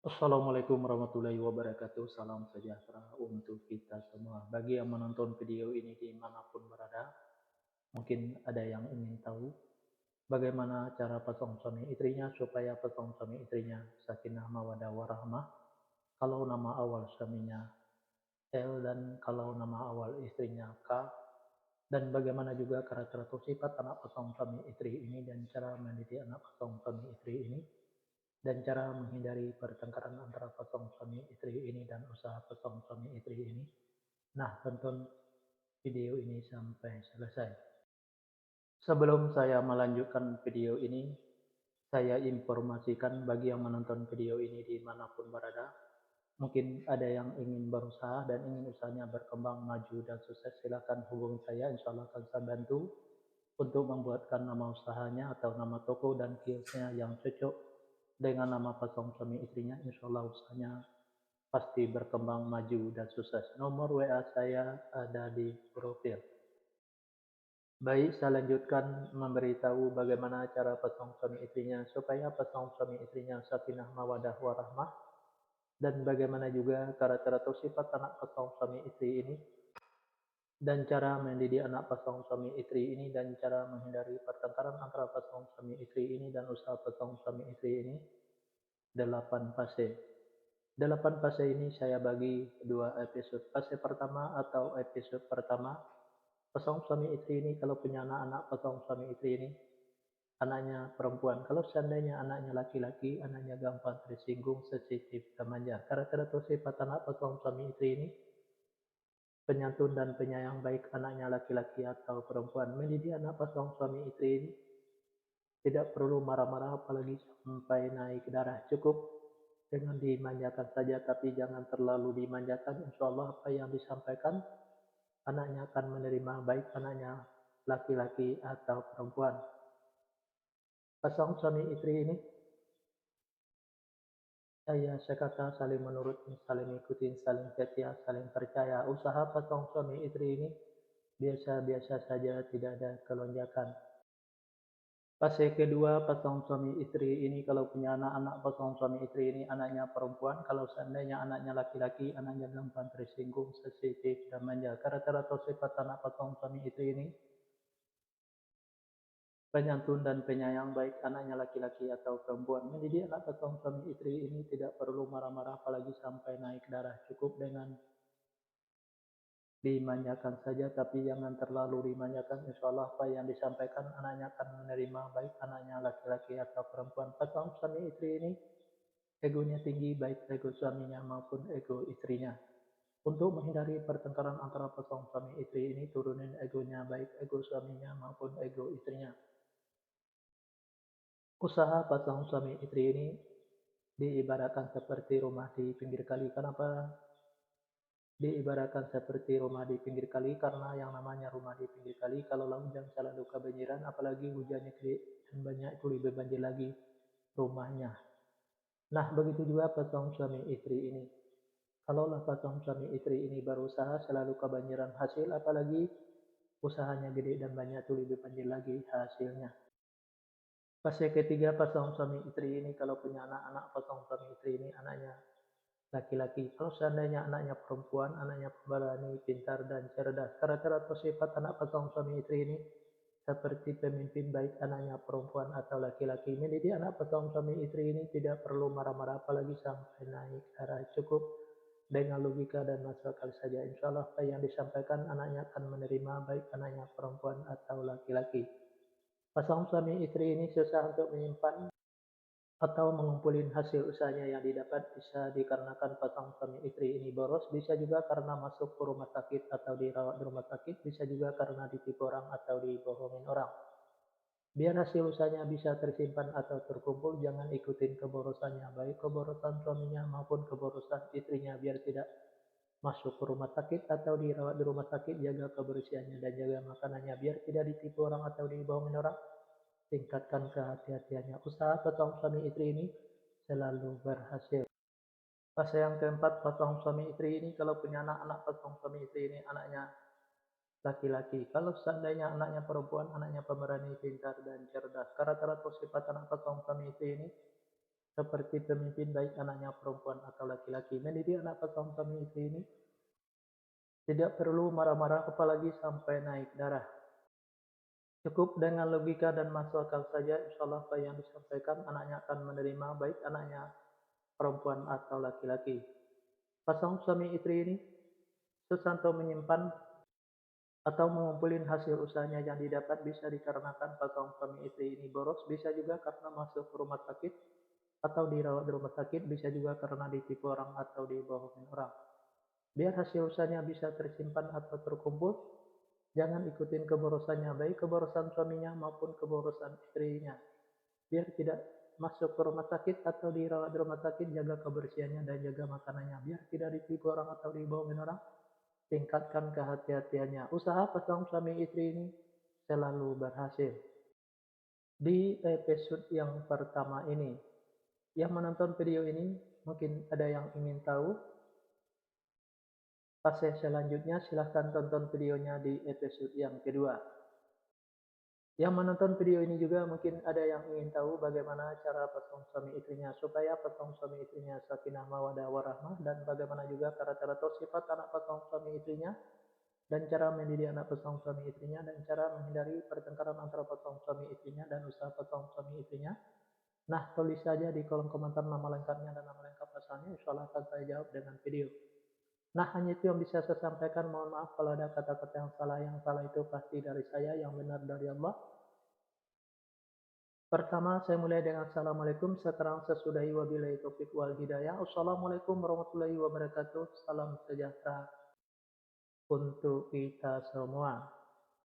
Assalamualaikum warahmatullahi wabarakatuh. Salam sejahtera untuk kita semua. Bagi yang menonton video ini dimanapun berada, mungkin ada yang ingin tahu bagaimana cara pasang suami istrinya supaya pasang suami istrinya sakinah mawadah warahmah. Kalau nama awal suaminya L dan kalau nama awal istrinya K, dan bagaimana juga karakter atau sifat anak pasang suami istri ini dan cara mendidik anak pasang suami istri ini dan cara menghindari pertengkaran antara pasang suami istri ini dan usaha pasang suami istri ini. Nah, tonton video ini sampai selesai. Sebelum saya melanjutkan video ini, saya informasikan bagi yang menonton video ini dimanapun berada, mungkin ada yang ingin berusaha dan ingin usahanya berkembang, maju, dan sukses, silakan hubungi saya, insya Allah akan saya bantu untuk membuatkan nama usahanya atau nama toko dan kiosnya yang cocok dengan nama pasang suami istrinya. Insya Allah usahanya pasti berkembang, maju, dan sukses. Nomor WA saya ada di profil. Baik, saya lanjutkan memberitahu bagaimana cara pasang suami istrinya supaya pasang suami istrinya sakinah mawadah warahmah, dan bagaimana juga karakter atau sifat anak pasang suami istri ini, dan cara mendidik anak pasang suami istri ini, dan cara menghindari pertengkaran antara pasang suami istri ini dan usaha pasang suami istri ini. 8 fase. 8 fase ini saya bagi dua episode. Fase pertama atau episode pertama, pasang suami istri ini kalau punya anak-anak pasang suami istri ini, anaknya perempuan. Kalau seandainya anaknya laki-laki, anaknya gampang tersinggung, sensitif, dan manja. Karakter atau sifat anak pasang suami istri ini, penyantun dan penyayang baik anaknya laki-laki atau perempuan. Mendidik anak pasang suami istri ini tidak perlu marah-marah apalagi sampai naik darah. Cukup dengan dimanjakan saja, tapi jangan terlalu dimanjakan. Insya Allah apa yang disampaikan anaknya akan menerima, baik anaknya laki-laki atau perempuan. Pasang suami istri ini saya kata saling menurut, saling ikutin, saling setia, saling percaya. Usaha pasang suami istri ini biasa-biasa saja, tidak ada kelonjakan. Fase kedua, pasang suami istri ini kalau punya anak-anak pasang suami istri ini anaknya perempuan. Kalau seandainya anaknya laki-laki, anaknya gampang tersinggung, sensitif, dan manja. Karakter atau sifat anak pasang suami istri ini, penyantun dan penyayang baik anaknya laki-laki atau perempuan. Mendidik anak pasang suami istri ini tidak perlu marah-marah apalagi sampai naik darah. Cukup dengan dimanjakan saja, tapi jangan terlalu dimanjakan. Insya Allah apa yang disampaikan anaknya akan menerima, baik anaknya laki-laki atau perempuan. Pasang suami istri ini egonya tinggi, baik ego suaminya maupun ego istrinya. Untuk menghindari pertengkaran antara pasang suami istri ini, turunin egonya, baik ego suaminya maupun ego istrinya. Usaha pasang suami istri ini diibaratkan seperti rumah di pinggir kali. Kenapa diibaratkan seperti rumah di pinggir kali? Karena yang namanya rumah di pinggir kali, kalau hujan selalu kebanjiran, apalagi hujannya gede dan banyak, itu lebih banjir lagi rumahnya. Nah, begitu juga pasang suami istri ini. Kalaulah pasang suami istri ini berusaha selalu kebanjiran hasil, apalagi usahanya gede dan banyak, itu lebih banjir lagi hasilnya. Fase ketiga, pasang suami istri ini kalau punya anak-anak pasang suami istri ini anaknya laki-laki. Kalau seandainya anaknya perempuan, anaknya pemberani, pintar, dan cerdas. Karakter atau sifat anak pasang suami istri ini seperti pemimpin, baik anaknya perempuan atau laki-laki. Mendidik anak pasang suami istri ini tidak perlu marah-marah apalagi sampai naik darah. Cukup dengan logika dan masuk akal saja. Insya Allah apa yang disampaikan anaknya akan menerima, baik anaknya perempuan atau laki-laki. Pasang suami istri ini susah untuk menyimpan atau mengumpulin hasil usahanya yang didapat, bisa dikarenakan pasang suami istri ini boros, bisa juga karena masuk ke rumah sakit atau dirawat di rumah sakit, bisa juga karena ditipu orang atau dibohongin orang. Biar hasil usahanya bisa tersimpan atau terkumpul, jangan ikutin keborosannya, baik keborosan suaminya maupun keborosan istrinya, biar tidak masuk ke rumah sakit atau dirawat di rumah sakit. Jaga kebersihannya dan jaga makanannya, biar tidak ditipu orang atau dibohongin orang. Tingkatkan kehati-hatiannya. Usaha pasang suami istri ini selalu berhasil. Fase yang keempat, pasang suami istri ini kalau punya anak-anak pasang suami istri ini anaknya laki-laki. Kalau seandainya anaknya perempuan, anaknya pemberani, pintar, dan cerdas. Karakter atau sifat anak pasang suami istri ini seperti pemimpin baik anaknya perempuan atau laki-laki. Mendidik anak pasangan suami istri ini tidak perlu marah-marah apalagi sampai naik darah. Cukup dengan logika dan masuk akal saja, insya Allah apa yang disampaikan anaknya akan menerima, baik anaknya perempuan atau laki-laki. Pasangan suami istri ini sesanto menyimpan atau mengumpulin hasil usahanya yang didapat bisa dikarenakan pasangan suami istri ini boros, bisa juga karena masuk ke rumah sakit atau dirawat di rumah sakit, bisa juga karena ditipu orang atau dibohongin orang. Biar hasil usahanya bisa tersimpan atau terkumpul, jangan ikutin keborosannya, baik keborosan suaminya maupun keborosan istrinya. Biar tidak masuk ke rumah sakit atau dirawat di rumah sakit, jaga kebersihannya dan jaga makanannya. Biar tidak ditipu orang atau dibohongin orang, tingkatkan kehati-hatiannya. Usaha pasangan suami istri ini selalu berhasil. Di episode yang pertama ini, yang menonton video ini mungkin ada yang ingin tahu fase selanjutnya, silahkan tonton videonya di episode yang kedua. Yang menonton video ini juga mungkin ada yang ingin tahu bagaimana cara pasangan suami istrinya supaya pasangan suami istrinya sakinah mawaddah warahmah, dan bagaimana juga cara-cara atau sifat anak pasangan suami istrinya, dan cara mendidik anak pasangan suami istrinya, dan cara menghindari pertengkaran antara pasangan suami istrinya dan usaha pasangan suami istrinya. Nah, tulis saja di kolom komentar nama lengkapnya dan nama lengkap pasalnya, insya Allah akan saya jawab dengan video. Nah, hanya itu yang bisa saya sampaikan. Mohon maaf kalau ada kata-kata yang salah. Yang salah itu pasti dari saya, yang benar dari Allah. Pertama, saya mulai dengan Assalamualaikum. Sekarang saya sudahi wabillahi taufiq wal hidayah. Assalamualaikum warahmatullahi wabarakatuh. Salam sejahtera untuk kita semua.